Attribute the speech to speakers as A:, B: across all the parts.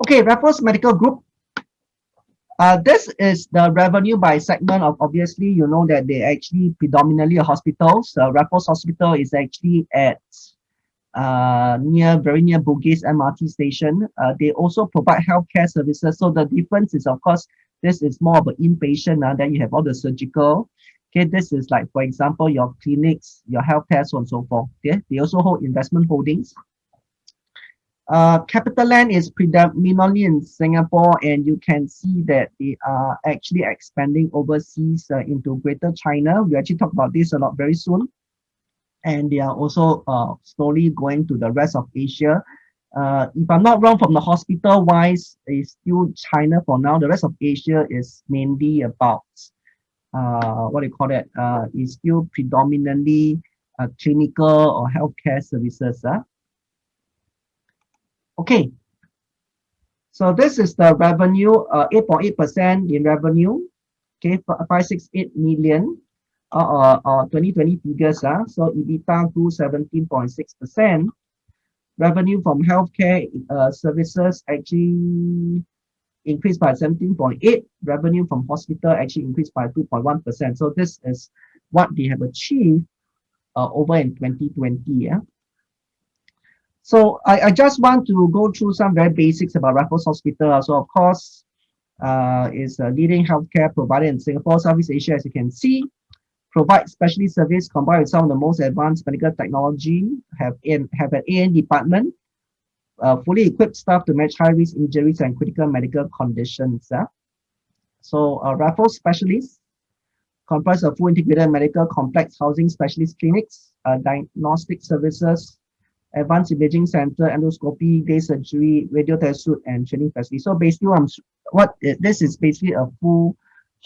A: Okay, Raffles Medical Group. This is the revenue by segment of, obviously, you know that they actually predominantly are hospitals. Raffles Hospital is actually at very near Bugis MRT station. They also provide healthcare services. So the difference is, of course, this is more of an inpatient. Then you have all the surgical. Okay, this is like, for example, your clinics, your healthcare, so on and so forth. Okay, they also hold investment holdings. CapitaLand is predominantly in Singapore, and you can see that they are actually expanding overseas into Greater China. We actually talk about this a lot very soon. And they are also slowly going to the rest of Asia. If I'm not wrong, from the hospital wise, it's still China for now. The rest of Asia is mainly about what do you call it? Is still predominantly clinical or healthcare services. Okay, so this is the revenue, 8.8% in revenue. Okay, 568 million. 2020 figures. So EBITDA grew 17.6%. Revenue from healthcare services actually increased by 17.8%. Revenue from hospital actually increased by 2.1%. So this is what they have achieved over in 2020. Yeah. So I just want to go through some very basics about Raffles Hospital. So of course, is a leading healthcare provider in Singapore, Southeast Asia, as you can see. Provide specialist service combined with some of the most advanced medical technology, have an AN department, fully equipped staff to manage high-risk injuries and critical medical conditions. So Raffles specialists comprise of full integrated medical complex housing specialist clinics, diagnostic services, advanced imaging center, endoscopy, day surgery, radiotherapy, and training facility. So basically, this is basically a full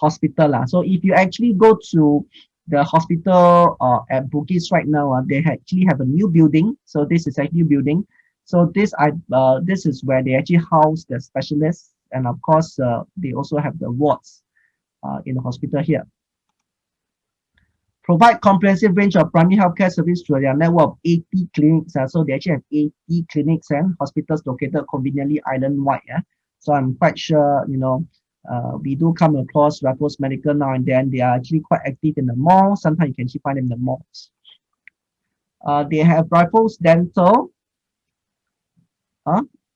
A: hospital. So if you actually go to the hospital at Bugis right now, they actually have a new building. So this is a new building. So this is where they actually house the specialists, and of course they also have the wards in the hospital here. Provide comprehensive range of primary healthcare service through their network of 80 clinics. So they actually have 80 clinics and hospitals located conveniently island-wide. So I'm quite sure, you know, we do come across Raffles Medical now and then. They are actually quite active in the mall. Sometimes you can actually find them in the malls. They have Raffles Dental.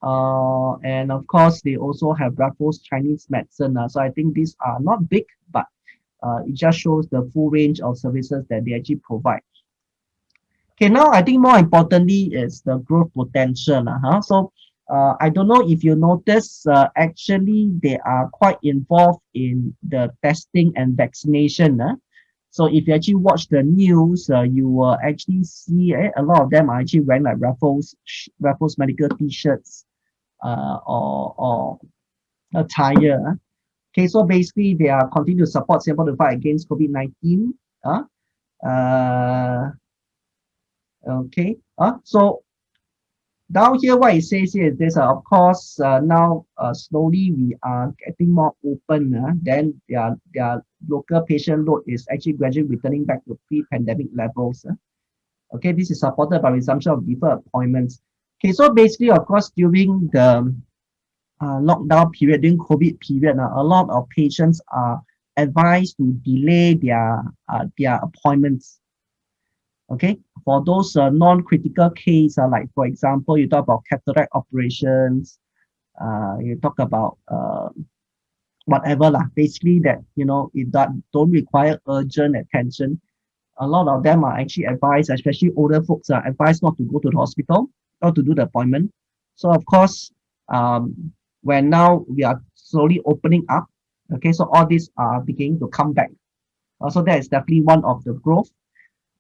A: And of course, they also have Raffles Chinese Medicine. So I think these are not big, but it just shows the full range of services that they actually provide. Okay, now I think more importantly is the growth potential. So I don't know if you notice, actually they are quite involved in the testing and vaccination. So if you actually watch the news, you will actually see a lot of them are actually wearing like Raffles Medical t-shirts or attire. Okay, so basically they are continue to support Singapore to fight against COVID-19. Okay. So down here, what it says here is this. Of course, now slowly we are getting more open. Then their local patient load is actually gradually returning back to pre-pandemic levels. Okay, this is supported by resumption of deferred appointments. Okay, so basically, of course, during the lockdown period, during COVID period, a lot of patients are advised to delay their appointments. Okay, for those non-critical cases, like for example, you talk about cataract operations, you talk about whatever lah. Basically, that it don't require urgent attention. A lot of them are actually advised, especially older folks, are advised not to go to the hospital, not to do the appointment. So of course, when now we are slowly opening up, okay, so all these are beginning to come back. So that is definitely one of the growth.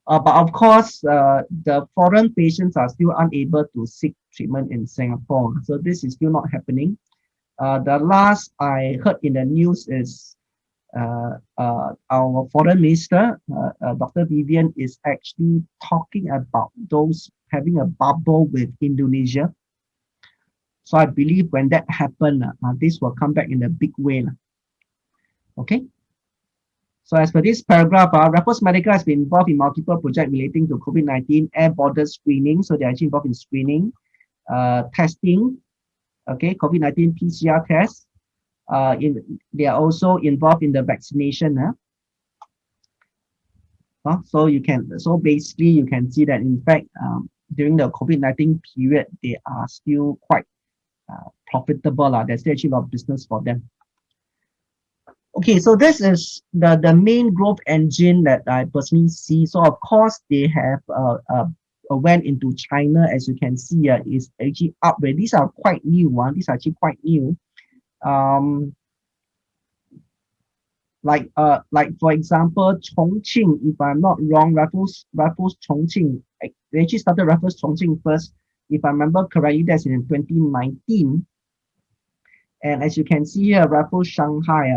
A: But of course, the foreign patients are still unable to seek treatment in Singapore. So this is still not happening. The last I heard in the news is our foreign minister, Dr. Vivian, is actually talking about those having a bubble with Indonesia. So I believe when that happens, this will come back in a big way. Okay. So as per this paragraph, Raffles Medical has been involved in multiple projects relating to COVID-19 air border screening. So they're actually involved in screening, testing, Okay, COVID-19 PCR tests. They are also involved in the vaccination. So basically you can see that in fact during the COVID-19 period they are still quite profitable. There's still actually a lot of business for them. Okay, so this is the main growth engine that I personally see. So of course they have went into China, as you can see, is actually up there. These are quite new. These are actually quite new. Like for example, Chongqing, if I'm not wrong, Raffles Chongqing, they actually started Raffles Chongqing first. If I remember correctly, that's in 2019. And as you can see here, Raffles Shanghai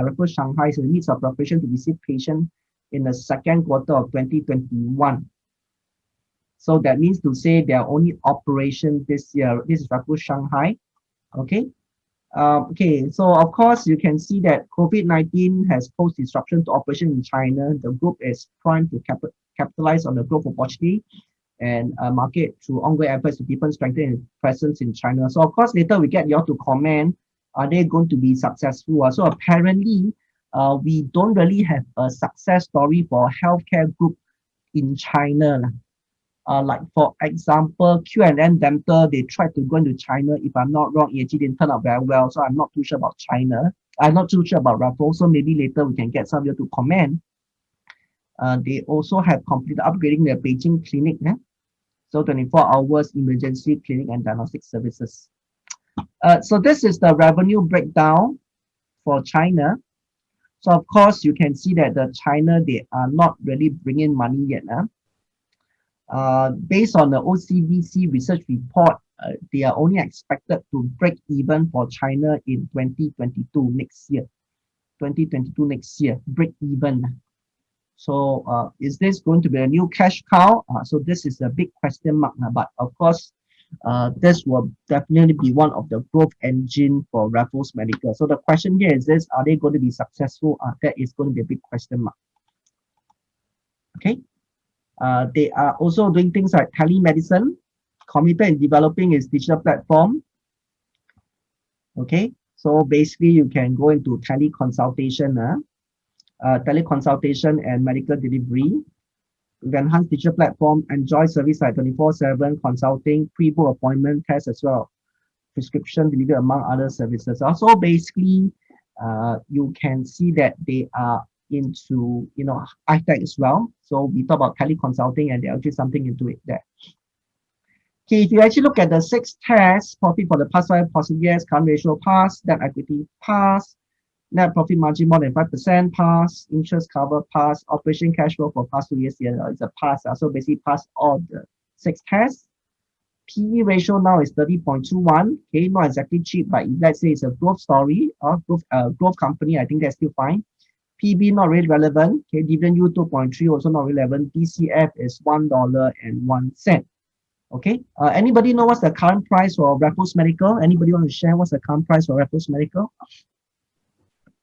A: is in the midst of preparation to receive patients in the second quarter of 2021. So that means to say they are only operation this year. This is Raffles Shanghai. Okay. Okay, so of course you can see that COVID-19 has posed disruption to operation in China. The group is primed to capitalize on the growth opportunity and market through ongoing efforts to deepen, strengthen its presence in China. So of course later we get you all to comment, are they going to be successful? So apparently we don't really have a success story for healthcare group in China. Like for example, Q&M Dental, they tried to go into China. If I'm not wrong, it actually didn't turn out very well. So I'm not too sure about China. I'm not too sure about Raffles. So maybe later we can get some of you to comment. They also have completed upgrading their Beijing clinic. So 24 hours emergency clinic and diagnostic services. So this is the revenue breakdown for China. So of course, you can see that the China, they are not really bringing money yet. Based on the OCBC research report, they are only expected to break even for China in 2022 next year. 2022 next year, break even. So is this going to be a new cash cow? So this is a big question mark. But of course, this will definitely be one of the growth engine for Raffles Medical. So the question here is this: are they going to be successful? That is going to be a big question mark. Okay. They are also doing things like telemedicine, committed in developing its digital platform. Okay, so basically you can go into teleconsultation and medical delivery. With enhanced digital platform, enjoy service like 24/7 consulting, pre-book appointment, tests as well, prescription delivery among other services. Also, basically, you can see that they are into high-tech as well. So we talk about teleconsulting and they're actually something into it there. Okay, if you actually look at the 6 tests, profit for the past 5 possible years, current ratio pass, net equity pass, net profit margin more than 5% pass, interest cover pass, operation cash flow for past 2 years here is a pass. So basically pass all the 6 tests. PE ratio now is 30.21. Okay, not exactly cheap, but if let's say it's a growth story or growth company, I think that's still fine. PB not really relevant. Okay, dividend yield 2.3 also not relevant. DCF is $1.01. Okay. Anybody know what's the current price for Raffles Medical? Anybody want to share what's the current price for Raffles Medical?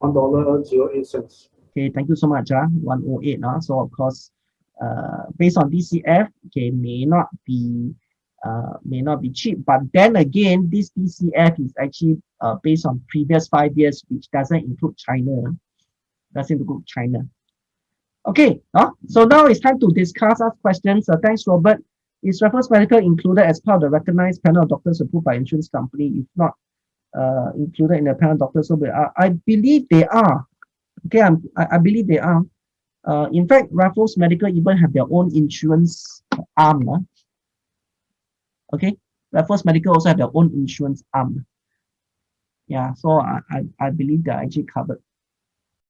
B: $1.08.
A: Okay, thank you so much. 108. So of course, based on DCF, okay, may not be cheap. But then again, this DCF is actually based on previous 5 years, which doesn't include China. Okay, so now it's time to discuss, ask questions. Thanks, Robert. Is Raffles Medical included as part of the recognized panel of doctors approved by insurance company? If not included in the panel of doctors, so I believe they are. Okay, I believe they are. In fact, Raffles Medical even have their own insurance arm. Okay, Raffles Medical also have their own insurance arm. Yeah, so I believe they're actually covered.